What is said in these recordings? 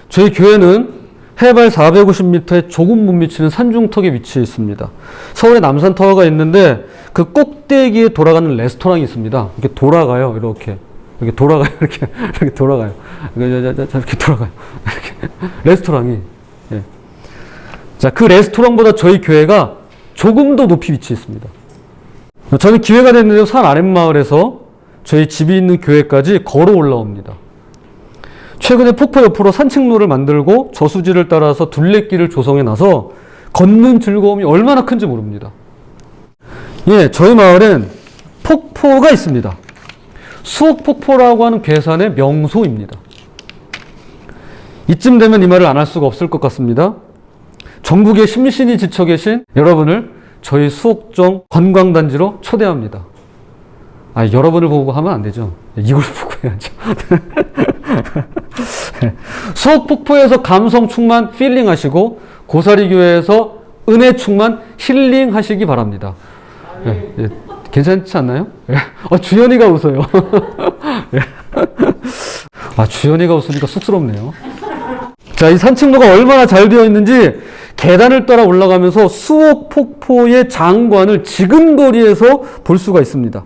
저희 교회는 해발 450m에 조금 못 미치는 산중턱에 위치해 있습니다. 서울에 남산타워가 있는데 그 꼭대기에 돌아가는 레스토랑이 있습니다. 이렇게 돌아가요. 이렇게 돌아가요. 이렇게 돌아가요. 이렇게 돌아가요. 이렇게 레스토랑이. 예. 자, 그 레스토랑보다 저희 교회가 조금 더 높이 위치해 있습니다. 저는 기회가 됐는데 산 아랫마을에서 저희 집이 있는 교회까지 걸어 올라옵니다. 최근에 폭포 옆으로 산책로를 만들고 저수지를 따라서 둘레길을 조성해 놔서 걷는 즐거움이 얼마나 큰지 모릅니다. 예, 저희 마을엔 폭포가 있습니다. 수옥폭포라고 하는 괴산의 명소입니다. 이쯤 되면 이 말을 안 할 수가 없을 것 같습니다. 전국에 심신이 지쳐 계신 여러분을 저희 수옥정 관광단지로 초대합니다. 여러분을 보고 하면 안 되죠. 이걸 보고 해야죠. 수옥폭포에서 감성 충만 필링 하시고 고사리교회에서 은혜 충만 힐링 하시기 바랍니다. 예, 괜찮지 않나요? 주연이가 웃어요. 주연이가 웃으니까 쑥스럽네요. 자, 이 산책로가 얼마나 잘 되어 있는지 계단을 따라 올라가면서 수옥폭포의 장관을 지금 거리에서 볼 수가 있습니다.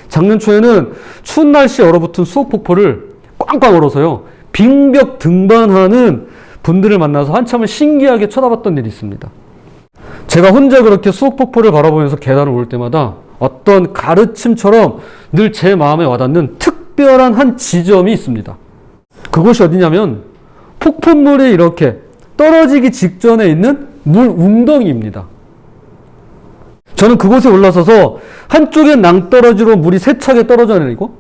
작년 초에는 추운 날씨에 얼어붙은 수옥폭포를 꽝꽝 얼어서요, 빙벽 등반하는 분들을 만나서 한참을 신기하게 쳐다봤던 일이 있습니다. 제가 혼자 그렇게 수옥폭포를 바라보면서 계단을 올 때마다 어떤 가르침처럼 늘 제 마음에 와닿는 특별한 한 지점이 있습니다. 그곳이 어디냐면 폭포물이 이렇게 떨어지기 직전에 있는 물 웅덩이입니다. 저는 그곳에 올라서서 한쪽엔 낭떠러지로 물이 세차게 떨어져 내리고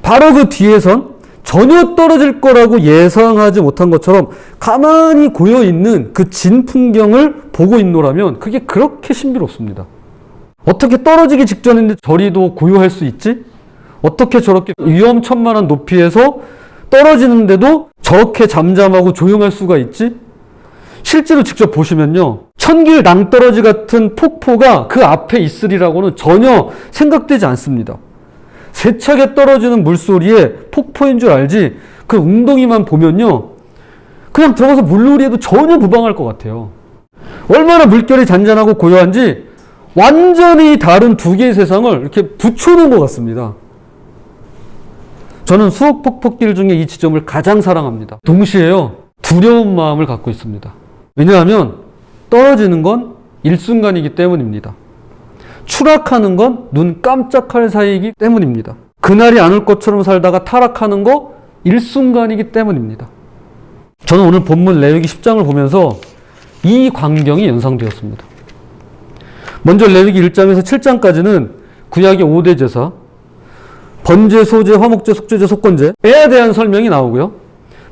바로 그 뒤에선 전혀 떨어질 거라고 예상하지 못한 것처럼 가만히 고여있는 그 진 풍경을 보고 있노라면 그게 그렇게 신비롭습니다. 어떻게 떨어지기 직전인데 저리도 고요할 수 있지? 어떻게 저렇게 위험천만한 높이에서 떨어지는데도 저렇게 잠잠하고 조용할 수가 있지? 실제로 직접 보시면요, 천길 낭떠러지 같은 폭포가 그 앞에 있으리라고는 전혀 생각되지 않습니다. 세차게 떨어지는 물소리에 폭포인 줄 알지 그 웅덩이만 보면요, 그냥 들어가서 물놀이해도 전혀 무방할 것 같아요. 얼마나 물결이 잔잔하고 고요한지 완전히 다른 두 개의 세상을 이렇게 붙여놓은 것 같습니다. 저는 수옥폭포길 중에 이 지점을 가장 사랑합니다. 동시에요, 두려운 마음을 갖고 있습니다. 왜냐하면 떨어지는 건 일순간이기 때문입니다. 추락하는 건 눈 깜짝할 사이이기 때문입니다. 그날이 안 올 것처럼 살다가 타락하는 거 일순간이기 때문입니다. 저는 오늘 본문 레위기 10장을 보면서 이 광경이 연상되었습니다. 먼저 레위기 1장에서 7장까지는 구약의 5대 제사, 번제, 소제, 화목제, 속죄제, 속건제에 대한 설명이 나오고요.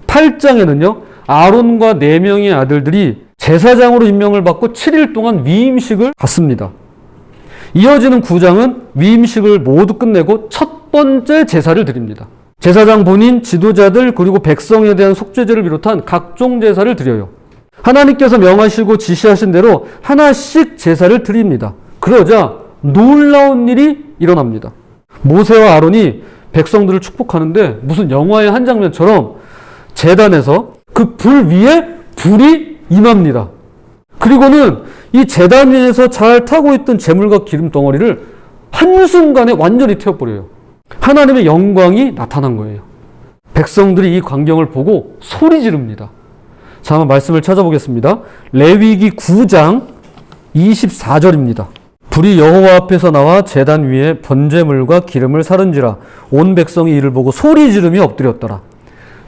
8장에는요, 아론과 4명의 아들들이 제사장으로 임명을 받고 7일 동안 위임식을 갖습니다. 이어지는 9장은 위임식을 모두 끝내고 첫 번째 제사를 드립니다. 제사장 본인, 지도자들, 그리고 백성에 대한 속죄제를 비롯한 각종 제사를 드려요. 하나님께서 명하시고 지시하신 대로 하나씩 제사를 드립니다. 그러자 놀라운 일이 일어납니다. 모세와 아론이 백성들을 축복하는데 무슨 영화의 한 장면처럼 제단에서 그 불 위에 불이 임합니다. 그리고는 이 제단 위에서 잘 타고 있던 재물과 기름 덩어리를 한순간에 완전히 태워버려요. 하나님의 영광이 나타난 거예요. 백성들이 이 광경을 보고 소리 지릅니다. 자, 한번 말씀을 찾아보겠습니다. 레위기 9장 24절입니다. 불이 여호와 앞에서 나와 제단 위에 번제물과 기름을 사른지라 온 백성이 이를 보고 소리 지르며 엎드렸더라.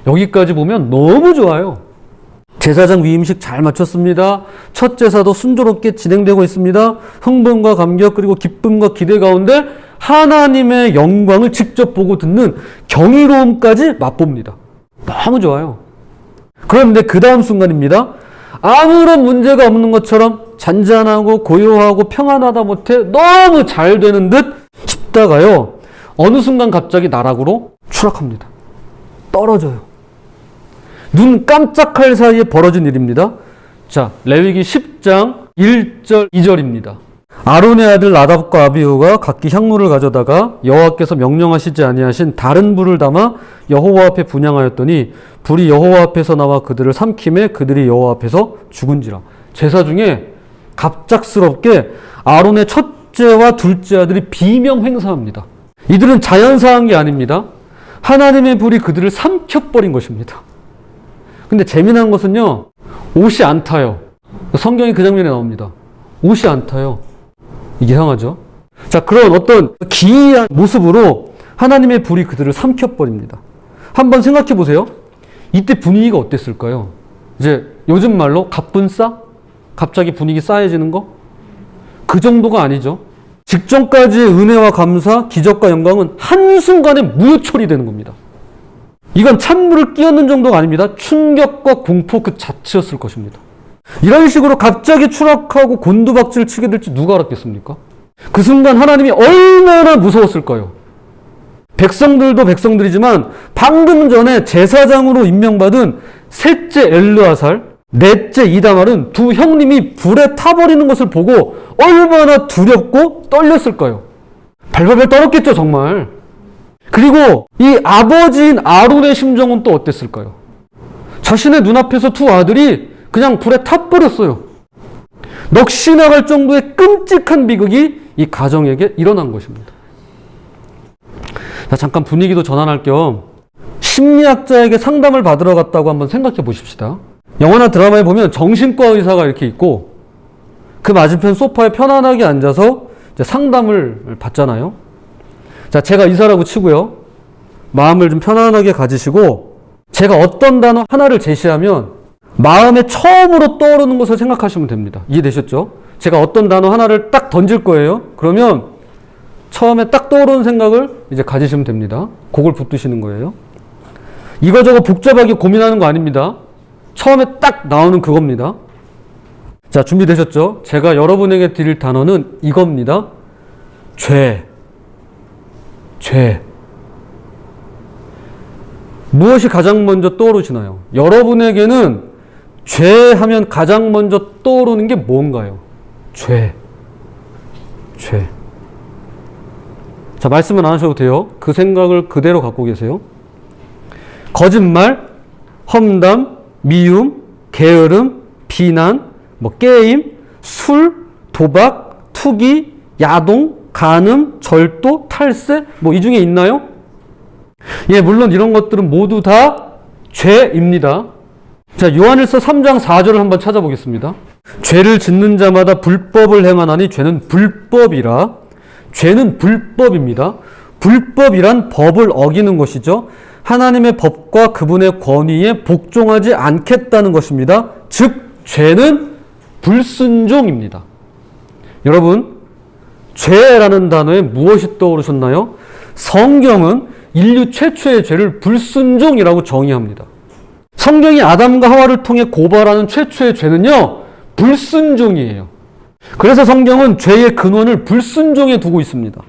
여기까지 보면 너무 좋아요. 제사장 위임식 잘 마쳤습니다. 첫 제사도 순조롭게 진행되고 있습니다. 흥분과 감격 그리고 기쁨과 기대 가운데 하나님의 영광을 직접 보고 듣는 경이로움까지 맛봅니다. 너무 좋아요. 그런데 그 다음 순간입니다. 아무런 문제가 없는 것처럼 잔잔하고 고요하고 평안하다 못해 너무 잘 되는 듯 싶다가요, 어느 순간 갑자기 나락으로 추락합니다. 떨어져요. 눈 깜짝할 사이에 벌어진 일입니다. 자, 레위기 10장 1절 2절입니다. 아론의 아들 나답과 아비후가 각기 향로를 가져다가 여호와께서 명령하시지 아니하신 다른 불을 담아 여호와 앞에 분향하였더니 불이 여호와 앞에서 나와 그들을 삼킴에 그들이 여호와 앞에서 죽은지라. 제사 중에 갑작스럽게 아론의 첫째와 둘째 아들이 비명 행사합니다. 이들은 자연사한 게 아닙니다. 하나님의 불이 그들을 삼켜버린 것입니다. 근데 재미난 것은요, 옷이 안 타요. 성경이 그 장면에 나옵니다. 옷이 안 타요. 이게 이상하죠? 자, 그런 어떤 기이한 모습으로 하나님의 불이 그들을 삼켜버립니다. 한번 생각해 보세요. 이때 분위기가 어땠을까요? 이제 요즘 말로 갑분싸? 갑자기 분위기 싸해지는 거? 그 정도가 아니죠. 직전까지의 은혜와 감사, 기적과 영광은 한순간에 무효처리되는 겁니다. 이건 찬물을 끼얹는 정도가 아닙니다. 충격과 공포 그 자체였을 것입니다. 이런 식으로 갑자기 추락하고 곤두박질을 치게 될지 누가 알았겠습니까? 그 순간 하나님이 얼마나 무서웠을까요? 백성들도 백성들이지만 방금 전에 제사장으로 임명받은 셋째 엘르아살, 넷째 이다말은 두 형님이 불에 타버리는 것을 보고 얼마나 두렵고 떨렸을까요? 발발발 떨었겠죠, 정말. 그리고 이 아버지인 아론의 심정은 또 어땠을까요? 자신의 눈앞에서 두 아들이 그냥 불에 타버렸어요. 넋이 나갈 정도의 끔찍한 비극이 이 가정에게 일어난 것입니다. 자, 잠깐 분위기도 전환할 겸 심리학자에게 상담을 받으러 갔다고 한번 생각해 보십시다. 영화나 드라마에 보면 정신과 의사가 이렇게 있고 그 맞은편 소파에 편안하게 앉아서 이제 상담을 받잖아요. 자, 제가 의사라고 치고요. 마음을 좀 편안하게 가지시고 제가 어떤 단어 하나를 제시하면 마음에 처음으로 떠오르는 것을 생각하시면 됩니다. 이해되셨죠? 제가 어떤 단어 하나를 딱 던질 거예요. 그러면 처음에 딱 떠오르는 생각을 이제 가지시면 됩니다. 그걸 붙드시는 거예요. 이거저거 복잡하게 고민하는 거 아닙니다. 처음에 딱 나오는 그겁니다. 자, 준비되셨죠? 제가 여러분에게 드릴 단어는 이겁니다. 죄. 무엇이 가장 먼저 떠오르시나요? 여러분에게는 죄 하면 가장 먼저 떠오르는 게 뭔가요? 죄. 자, 말씀은 안 하셔도 돼요. 그 생각을 그대로 갖고 계세요. 거짓말, 험담, 미움, 게으름, 비난, 게임, 술, 도박, 투기, 야동, 간음, 절도, 탈세, 이 중에 있나요? 예, 물론 이런 것들은 모두 다 죄입니다. 자, 요한일서 3장 4절을 한번 찾아보겠습니다. 죄를 짓는 자마다 불법을 행하나니 죄는 불법이라. 죄는 불법입니다. 불법이란 법을 어기는 것이죠. 하나님의 법과 그분의 권위에 복종하지 않겠다는 것입니다. 즉, 죄는 불순종입니다. 여러분, 죄라는 단어에 무엇이 떠오르셨나요? 성경은 인류 최초의 죄를 불순종이라고 정의합니다. 성경이 아담과 하와를 통해 고발하는 최초의 죄는요, 불순종이에요. 그래서 성경은 죄의 근원을 불순종에 두고 있습니다.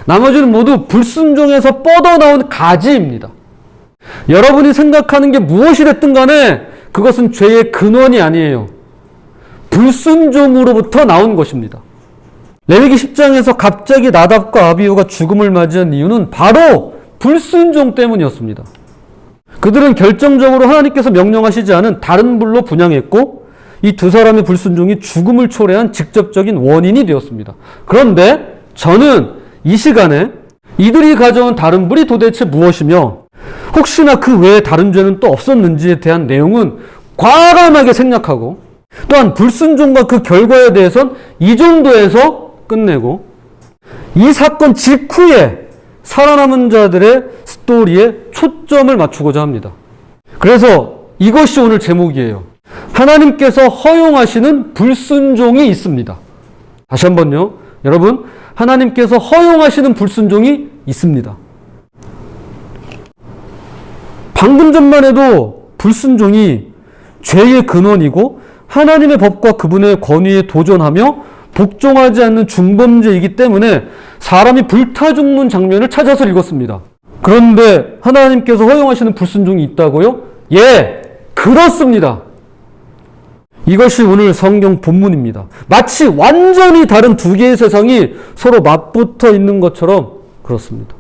나머지는 모두 불순종에서 뻗어나온 가지입니다. 여러분이 생각하는 게 무엇이 됐든 간에 그것은 죄의 근원이 아니에요. 불순종으로부터 나온 것입니다. 레위기 10장에서 갑자기 나답과 아비후가 죽음을 맞이한 이유는 바로 불순종 때문이었습니다. 그들은 결정적으로 하나님께서 명령하시지 않은 다른 불로 분향했고 이 두 사람의 불순종이 죽음을 초래한 직접적인 원인이 되었습니다. 그런데 저는 이 시간에 이들이 가져온 다른 불이 도대체 무엇이며 혹시나 그 외에 다른 죄는 또 없었는지에 대한 내용은 과감하게 생략하고 또한 불순종과 그 결과에 대해선 이 정도에서 끝내고 이 사건 직후에 살아남은 자들의 스토리에 초점을 맞추고자 합니다. 그래서 이것이 오늘 제목이에요. 하나님께서 허용하시는 불순종이 있습니다. 다시 한번요. 여러분, 하나님께서 허용하시는 불순종이 있습니다. 방금 전만 해도 불순종이 죄의 근원이고 하나님의 법과 그분의 권위에 도전하며 복종하지 않는 중범죄이기 때문에 사람이 불타 죽는 장면을 찾아서 읽었습니다. 그런데 하나님께서 허용하시는 불순종이 있다고요? 예, 그렇습니다. 이것이 오늘 성경 본문입니다. 마치 완전히 다른 두 개의 세상이 서로 맞붙어 있는 것처럼 그렇습니다.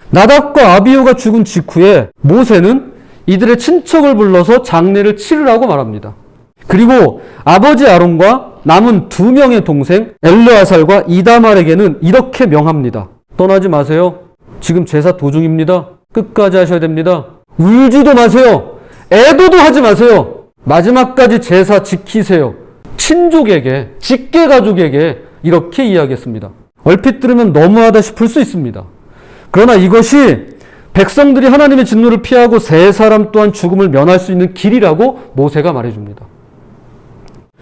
나답과 아비후가 죽은 직후에 모세는 이들의 친척을 불러서 장례를 치르라고 말합니다. 그리고 아버지 아론과 남은 두 명의 동생 엘르아살과 이다말에게는 이렇게 명합니다. 떠나지 마세요. 지금 제사 도중입니다. 끝까지 하셔야 됩니다. 울지도 마세요. 애도도 하지 마세요. 마지막까지 제사 지키세요. 친족에게, 직계가족에게 이렇게 이야기했습니다. 얼핏 들으면 너무하다 싶을 수 있습니다. 그러나 이것이 백성들이 하나님의 진노를 피하고 세 사람 또한 죽음을 면할 수 있는 길이라고 모세가 말해줍니다.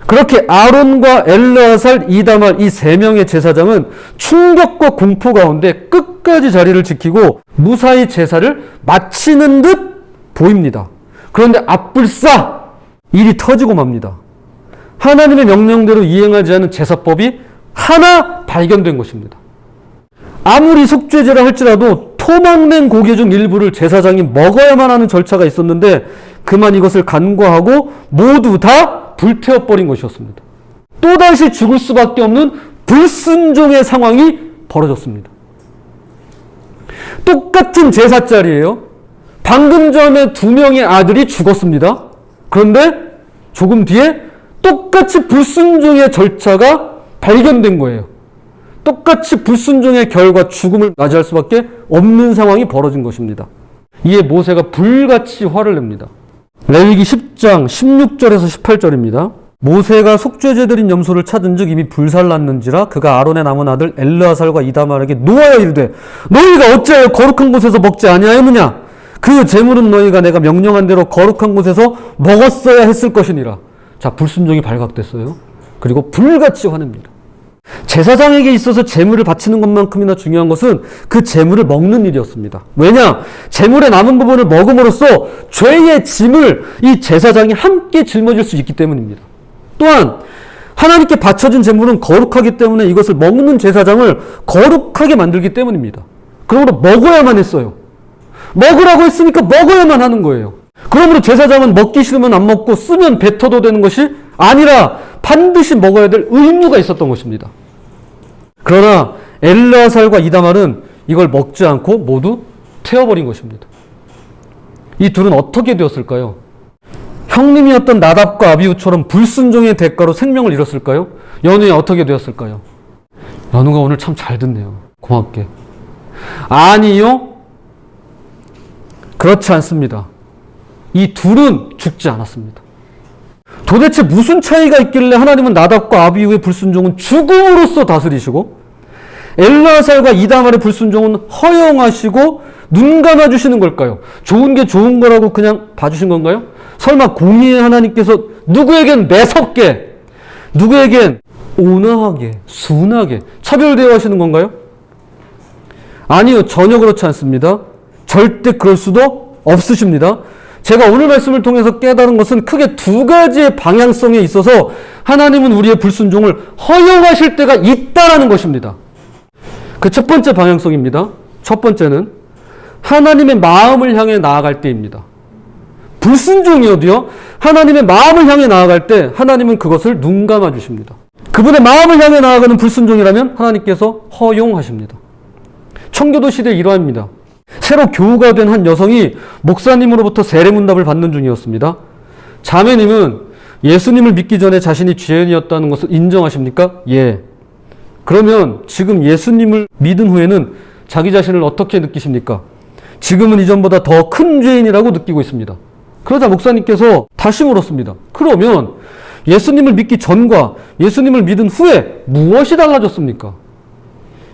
그렇게 아론과 엘르아살, 이다말 이 세 명의 제사장은 충격과 공포 가운데 끝까지 자리를 지키고 무사히 제사를 마치는 듯 보입니다. 그런데 앞불싸 일이 터지고 맙니다. 하나님의 명령대로 이행하지 않은 제사법이 하나 발견된 것입니다. 아무리 속죄제라 할지라도 토막낸 고기 중 일부를 제사장이 먹어야만 하는 절차가 있었는데 그만 이것을 간과하고 모두 다 불태워버린 것이었습니다. 또다시 죽을 수밖에 없는 불순종의 상황이 벌어졌습니다. 똑같은 제사 자리예요. 방금 전에 두 명의 아들이 죽었습니다. 그런데 조금 뒤에 똑같이 불순종의 절차가 발견된 거예요. 똑같이 불순종의 결과 죽음을 맞이할 수밖에 없는 상황이 벌어진 것입니다. 이에 모세가 불같이 화를 냅니다. 레위기 10장 16절에서 18절입니다. 모세가 속죄제 드린 염소를 찾은 즉 이미 불살랐는지라 그가 아론의 남은 아들 엘르아살과 이다말에게 노하여 이르되 너희가 어찌하여 거룩한 곳에서 먹지 아니하였느냐 그 제물은 너희가 내가 명령한 대로 거룩한 곳에서 먹었어야 했을 것이니라. 자, 불순종이 발각됐어요. 그리고 불같이 화냅니다. 제사장에게 있어서 제물을 바치는 것만큼이나 중요한 것은 그 제물을 먹는 일이었습니다. 왜냐? 제물의 남은 부분을 먹음으로써 죄의 짐을 이 제사장이 함께 짊어질 수 있기 때문입니다. 또한 하나님께 바쳐진 제물은 거룩하기 때문에 이것을 먹는 제사장을 거룩하게 만들기 때문입니다. 그러므로 먹어야만 했어요. 먹으라고 했으니까 먹어야만 하는 거예요. 그러므로 제사장은 먹기 싫으면 안 먹고 쓰면 뱉어도 되는 것이 아니라 반드시 먹어야 될 의무가 있었던 것입니다. 그러나 엘르아살과 이다말은 이걸 먹지 않고 모두 태워버린 것입니다. 이 둘은 어떻게 되었을까요? 형님이었던 나답과 아비후처럼 불순종의 대가로 생명을 잃었을까요? 연우에 어떻게 되었을까요? 연우가 오늘 참 잘 듣네요. 고맙게. 아니요. 그렇지 않습니다. 이 둘은 죽지 않았습니다. 도대체 무슨 차이가 있길래 하나님은 나답과 아비후의 불순종은 죽음으로써 다스리시고 엘르아살과 이다말의 불순종은 허용하시고 눈 감아주시는 걸까요? 좋은 게 좋은 거라고 그냥 봐주신 건가요? 설마 공의의 하나님께서 누구에겐 매섭게 누구에겐 온화하게 순하게 차별 대우하시는 건가요? 아니요, 전혀 그렇지 않습니다. 절대 그럴 수도 없으십니다. 제가 오늘 말씀을 통해서 깨달은 것은 크게 두 가지의 방향성에 있어서 하나님은 우리의 불순종을 허용하실 때가 있다라는 것입니다. 그 첫 번째 방향성입니다. 첫 번째는 하나님의 마음을 향해 나아갈 때입니다. 불순종이어도요, 하나님의 마음을 향해 나아갈 때 하나님은 그것을 눈 감아 주십니다. 그분의 마음을 향해 나아가는 불순종이라면 하나님께서 허용하십니다. 청교도 시대의 일화입니다. 새로 교우가 된 한 여성이 목사님으로부터 세례문답을 받는 중이었습니다. 자매님은 예수님을 믿기 전에 자신이 죄인이었다는 것을 인정하십니까? 예. 그러면 지금 예수님을 믿은 후에는 자기 자신을 어떻게 느끼십니까? 지금은 이전보다 더 큰 죄인이라고 느끼고 있습니다. 그러자 목사님께서 다시 물었습니다. 그러면 예수님을 믿기 전과 예수님을 믿은 후에 무엇이 달라졌습니까?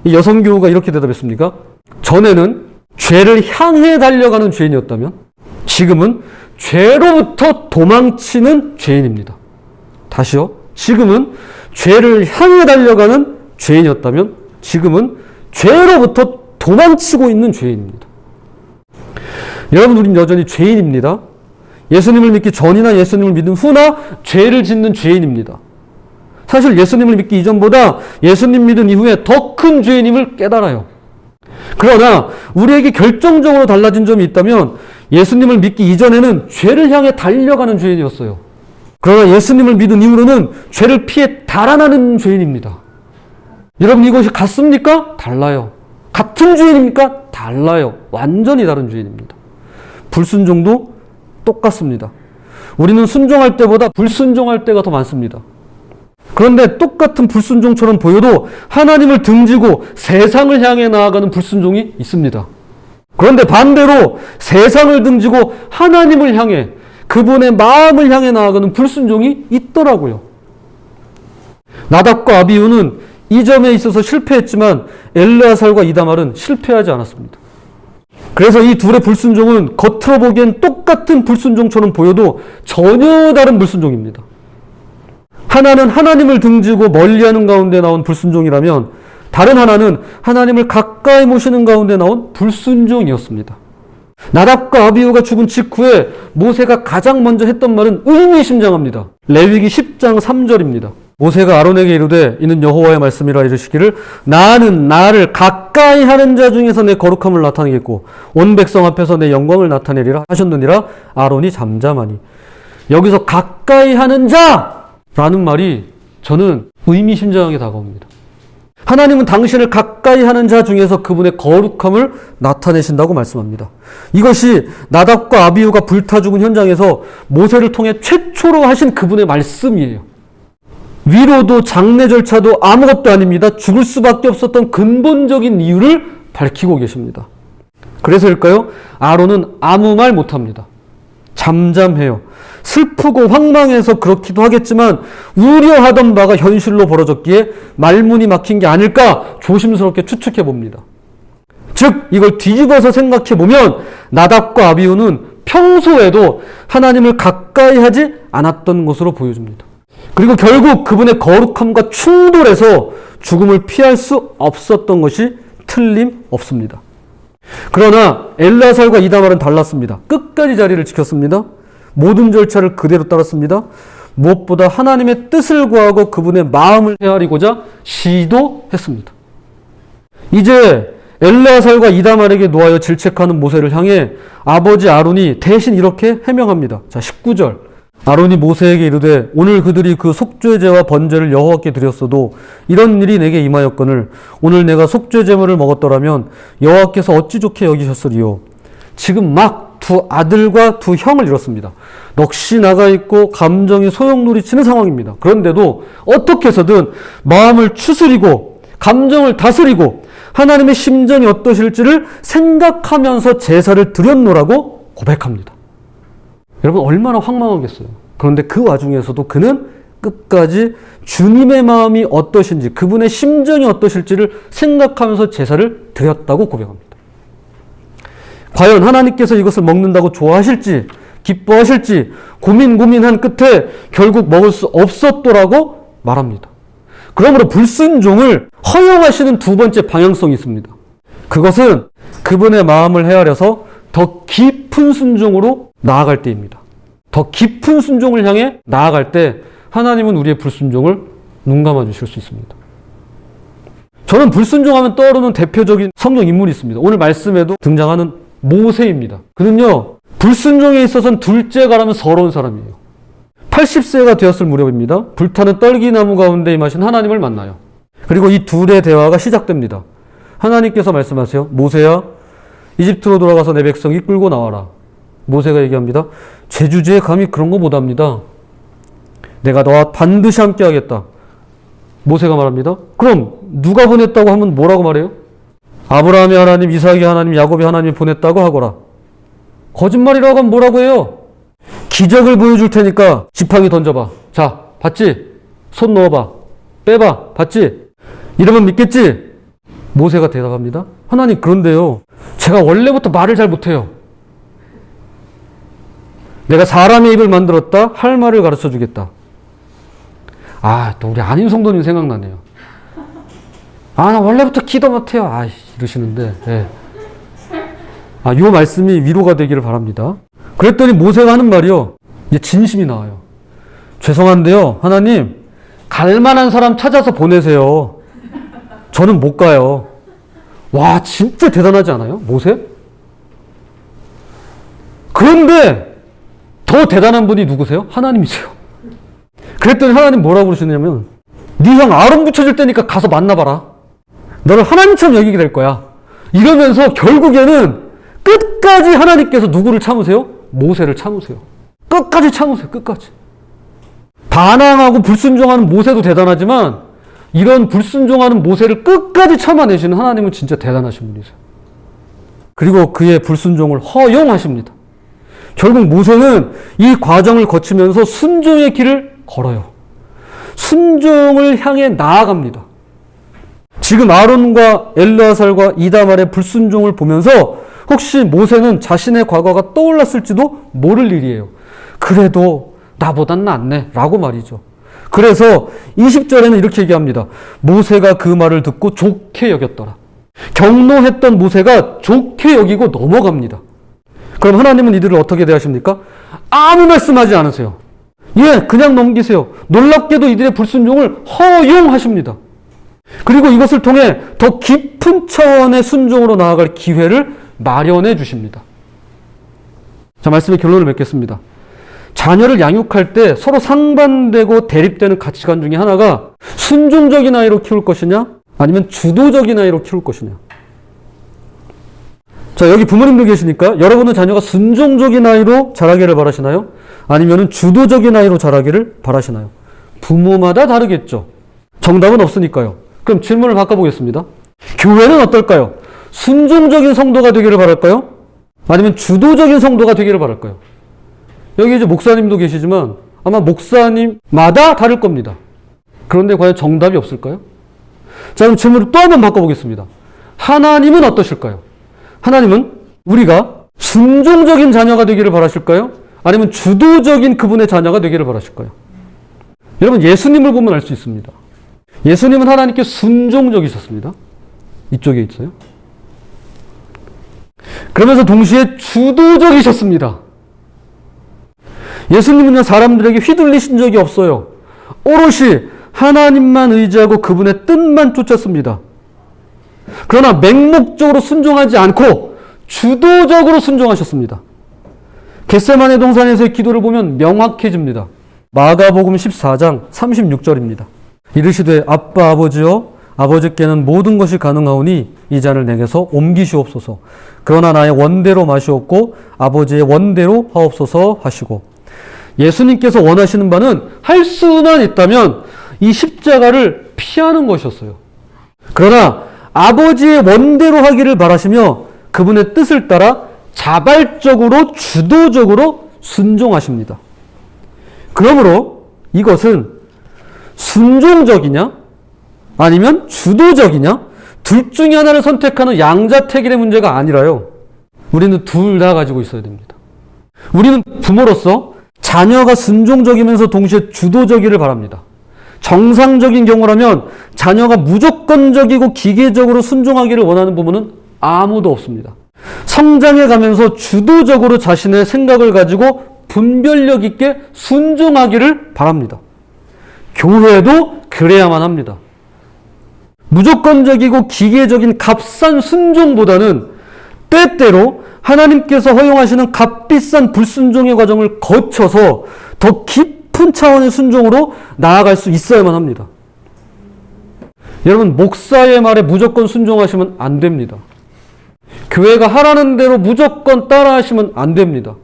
이 여성 교우가 이렇게 대답했습니까? 전에는 죄를 향해 달려가는 죄인이었다면 지금은 죄로부터 도망치는 죄인입니다. 다시요. 지금은 죄를 향해 달려가는 죄인이었다면 지금은 죄로부터 도망치고 있는 죄인입니다. 여러분, 우린 여전히 죄인입니다. 예수님을 믿기 전이나 예수님을 믿은 후나 죄를 짓는 죄인입니다. 사실 예수님을 믿기 이전보다 예수님 믿은 이후에 더 큰 죄인임을 깨달아요. 그러나 우리에게 결정적으로 달라진 점이 있다면 예수님을 믿기 이전에는 죄를 향해 달려가는 죄인이었어요. 그러나 예수님을 믿은 이후로는 죄를 피해 달아나는 죄인입니다. 여러분, 이것이 같습니까? 달라요. 같은 죄인입니까? 달라요. 완전히 다른 죄인입니다. 불순종도 똑같습니다. 우리는 순종할 때보다 불순종할 때가 더 많습니다. 그런데 똑같은 불순종처럼 보여도 하나님을 등지고 세상을 향해 나아가는 불순종이 있습니다. 그런데 반대로 세상을 등지고 하나님을 향해, 그분의 마음을 향해 나아가는 불순종이 있더라고요. 나답과 아비후는 이 점에 있어서 실패했지만 엘르아살과 이다말은 실패하지 않았습니다. 그래서 이 둘의 불순종은 겉으로 보기엔 똑같은 불순종처럼 보여도 전혀 다른 불순종입니다. 하나는 하나님을 등지고 멀리하는 가운데 나온 불순종이라면 다른 하나는 하나님을 가까이 모시는 가운데 나온 불순종이었습니다. 나답과 아비후가 죽은 직후에 모세가 가장 먼저 했던 말은 의미심장합니다. 레위기 10장 3절입니다. 모세가 아론에게 이르되 이는 여호와의 말씀이라 이르시기를 나는 나를 가까이 하는 자 중에서 내 거룩함을 나타내겠고 온 백성 앞에서 내 영광을 나타내리라 하셨느니라. 아론이 잠잠하니. 여기서 가까이 하는 자라는 말이 저는 의미심장하게 다가옵니다. 하나님은 당신을 가까이 하는 자 중에서 그분의 거룩함을 나타내신다고 말씀합니다. 이것이 나답과 아비후가 불타 죽은 현장에서 모세를 통해 최초로 하신 그분의 말씀이에요. 위로도 장례 절차도 아무것도 아닙니다. 죽을 수밖에 없었던 근본적인 이유를 밝히고 계십니다. 그래서일까요? 아론은 아무 말 못합니다. 잠잠해요. 슬프고 황망해서 그렇기도 하겠지만 우려하던 바가 현실로 벌어졌기에 말문이 막힌 게 아닐까 조심스럽게 추측해 봅니다. 즉 이걸 뒤집어서 생각해 보면 나답과 아비후는 평소에도 하나님을 가까이 하지 않았던 것으로 보여집니다. 그리고 결국 그분의 거룩함과 충돌해서 죽음을 피할 수 없었던 것이 틀림없습니다. 그러나 엘르아살과 이다말은 달랐습니다. 끝까지 자리를 지켰습니다. 모든 절차를 그대로 따랐습니다. 무엇보다 하나님의 뜻을 구하고 그분의 마음을 헤아리고자 시도했습니다. 이제 엘르아살과 이다말에게 놓아여 질책하는 모세를 향해 아버지 아론이 대신 이렇게 해명합니다. 자, 19절. 아론이 모세에게 이르되 오늘 그들이 그 속죄제와 번제를 여호와께 드렸어도 이런 일이 내게 임하였거늘 오늘 내가 속죄 제물을 먹었더라면 여호와께서 어찌 좋게 여기셨으리요. 지금 막 두 아들과 두 형을 잃었습니다. 넋이 나가 있고 감정이 소용돌이치는 상황입니다. 그런데도 어떻게 해서든 마음을 추스리고 감정을 다스리고 하나님의 심정이 어떠실지를 생각하면서 제사를 드렸노라고 고백합니다. 여러분 얼마나 황망하겠어요. 그런데 그 와중에서도 그는 끝까지 주님의 마음이 어떠신지 그분의 심정이 어떠실지를 생각하면서 제사를 드렸다고 고백합니다. 과연 하나님께서 이것을 먹는다고 좋아하실지 기뻐하실지 고민한 끝에 결국 먹을 수 없었더라고 말합니다. 그러므로 불순종을 허용하시는 두 번째 방향성이 있습니다. 그것은 그분의 마음을 헤아려서 더 깊은 순종으로 나아갈 때입니다. 더 깊은 순종을 향해 나아갈 때 하나님은 우리의 불순종을 눈감아 주실 수 있습니다. 저는 불순종하면 떠오르는 대표적인 성경 인물이 있습니다. 오늘 말씀에도 등장하는 모세입니다. 그는요, 불순종에 있어서는 둘째가라면 서러운 사람이에요. 80세가 되었을 무렵입니다. 불타는 떨기나무 가운데 임하신 하나님을 만나요. 그리고 이 둘의 대화가 시작됩니다. 하나님께서 말씀하세요. 모세야, 이집트로 돌아가서 내 백성 이끌고 나와라. 모세가 얘기합니다. 제 주제에 감히 그런 거 못합니다. 내가 너와 반드시 함께 하겠다. 모세가 말합니다. 그럼 누가 보냈다고 하면 뭐라고 말해요? 아브라함의 하나님, 이삭의 하나님, 야곱의 하나님이 보냈다고 하거라. 거짓말이라고 하면 뭐라고 해요? 기적을 보여줄 테니까 지팡이 던져봐. 자, 봤지? 손 넣어봐. 빼봐. 봤지? 이러면 믿겠지? 모세가 대답합니다. 하나님, 그런데요, 제가 원래부터 말을 잘 못해요. 내가 사람의 입을 만들었다. 할 말을 가르쳐 주겠다. 아, 또 우리 안인 성도님 생각나네요. 아, 나 원래부터 기도 못해요. 아, 이러시는데. 예. 아, 요 말씀이 위로가 되기를 바랍니다. 그랬더니 모세가 하는 말이요. 이제 진심이 나와요. 죄송한데요, 하나님, 갈 만한 사람 찾아서 보내세요. 저는 못 가요. 와, 진짜 대단하지 않아요? 모세? 그런데 더 대단한 분이 누구세요? 하나님이세요. 그랬더니 하나님 뭐라고 그러시냐면 네 형 아론 붙여줄 테니까 가서 만나봐라. 너를 하나님처럼 여기게 될 거야. 이러면서 결국에는 끝까지 하나님께서 누구를 참으세요? 모세를 참으세요. 끝까지 참으세요. 끝까지. 반항하고 불순종하는 모세도 대단하지만 이런 불순종하는 모세를 끝까지 참아내시는 하나님은 진짜 대단하신 분이세요. 그리고 그의 불순종을 허용하십니다. 결국 모세는 이 과정을 거치면서 순종의 길을 걸어요. 순종을 향해 나아갑니다. 지금 아론과 엘르아살과 이다말의 불순종을 보면서 혹시 모세는 자신의 과거가 떠올랐을지도 모를 일이에요. 그래도 나보단 낫네 라고 말이죠. 그래서 20절에는 이렇게 얘기합니다. 모세가 그 말을 듣고 좋게 여겼더라. 경노했던 모세가 좋게 여기고 넘어갑니다. 그럼 하나님은 이들을 어떻게 대하십니까? 아무 말씀하지 않으세요. 예, 그냥 넘기세요. 놀랍게도 이들의 불순종을 허용하십니다. 그리고 이것을 통해 더 깊은 차원의 순종으로 나아갈 기회를 마련해 주십니다. 자, 말씀의 결론을 맺겠습니다. 자녀를 양육할 때 서로 상반되고 대립되는 가치관 중에 하나가 순종적인 아이로 키울 것이냐 아니면 주도적인 아이로 키울 것이냐. 자, 여기 부모님도 계시니까 여러분은 자녀가 순종적인 아이로 자라기를 바라시나요? 아니면 주도적인 아이로 자라기를 바라시나요? 부모마다 다르겠죠. 정답은 없으니까요. 그럼 질문을 바꿔보겠습니다. 교회는 어떨까요? 순종적인 성도가 되기를 바랄까요? 아니면 주도적인 성도가 되기를 바랄까요? 여기 이제 목사님도 계시지만 아마 목사님마다 다를 겁니다. 그런데 과연 정답이 없을까요? 자, 그럼 질문을 또 한번 바꿔보겠습니다. 하나님은 어떠실까요? 하나님은 우리가 순종적인 자녀가 되기를 바라실까요? 아니면 주도적인 그분의 자녀가 되기를 바라실까요? 여러분, 예수님을 보면 알 수 있습니다. 예수님은 하나님께 순종적이셨습니다. 이쪽에 있어요. 그러면서 동시에 주도적이셨습니다. 예수님은요, 사람들에게 휘둘리신 적이 없어요. 오롯이 하나님만 의지하고 그분의 뜻만 쫓았습니다. 그러나 맹목적으로 순종하지 않고 주도적으로 순종하셨습니다. 겟세마네 동산에서의 기도를 보면 명확해집니다. 마가복음 14장 36절입니다. 이르시되 아빠 아버지여 아버지께는 모든 것이 가능하오니 이 잔을 내게서 옮기시옵소서. 그러나 나의 원대로 마시옵고 아버지의 원대로 하옵소서 하시고, 예수님께서 원하시는 바는 할 수만 있다면 이 십자가를 피하는 것이었어요. 그러나 아버지의 원대로 하기를 바라시며 그분의 뜻을 따라 자발적으로 주도적으로 순종하십니다. 그러므로 이것은 순종적이냐 아니면 주도적이냐 둘 중에 하나를 선택하는 양자택일의 문제가 아니라요. 우리는 둘 다 가지고 있어야 됩니다. 우리는 부모로서 자녀가 순종적이면서 동시에 주도적이를 바랍니다. 정상적인 경우라면 자녀가 무조건적이고 기계적으로 순종하기를 원하는 부모는 아무도 없습니다. 성장해 가면서 주도적으로 자신의 생각을 가지고 분별력 있게 순종하기를 바랍니다. 교회도 그래야만 합니다. 무조건적이고 기계적인 값싼 순종보다는 때때로 하나님께서 허용하시는 값비싼 불순종의 과정을 거쳐서 더 깊은 차원의 순종으로 나아갈 수 있어야만 합니다. 여러분, 목사의 말에 무조건 순종하시면 안 됩니다. 교회가 하라는 대로 무조건 따라하시면 안 됩니다.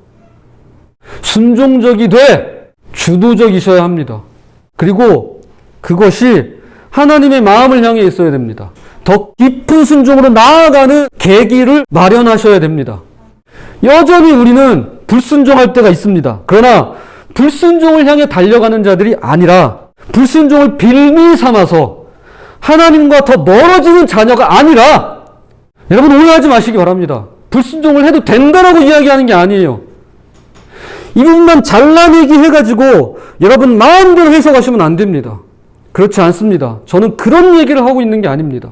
순종적이 돼 주도적이셔야 합니다. 그리고 그것이 하나님의 마음을 향해 있어야 됩니다. 더 깊은 순종으로 나아가는 계기를 마련하셔야 됩니다. 여전히 우리는 불순종할 때가 있습니다. 그러나 불순종을 향해 달려가는 자들이 아니라 불순종을 빌미 삼아서 하나님과 더 멀어지는 자녀가 아니라, 여러분 오해하지 마시기 바랍니다. 불순종을 해도 된다라고 이야기하는 게 아니에요. 이 부분만 잘라내기 해가지고 여러분 마음대로 해석하시면 안 됩니다. 그렇지 않습니다. 저는 그런 얘기를 하고 있는 게 아닙니다.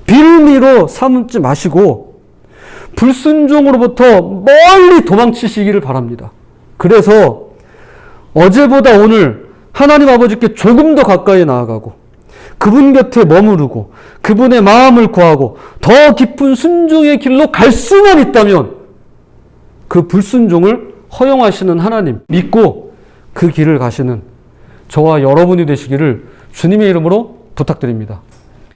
빌미로 삼지 마시고 불순종으로부터 멀리 도망치시기를 바랍니다. 그래서 어제보다 오늘 하나님 아버지께 조금 더 가까이 나아가고 그분 곁에 머무르고 그분의 마음을 구하고 더 깊은 순종의 길로 갈 수만 있다면 그 불순종을 허용하시는 하나님 믿고 그 길을 가시는 저와 여러분이 되시기를 주님의 이름으로 부탁드립니다.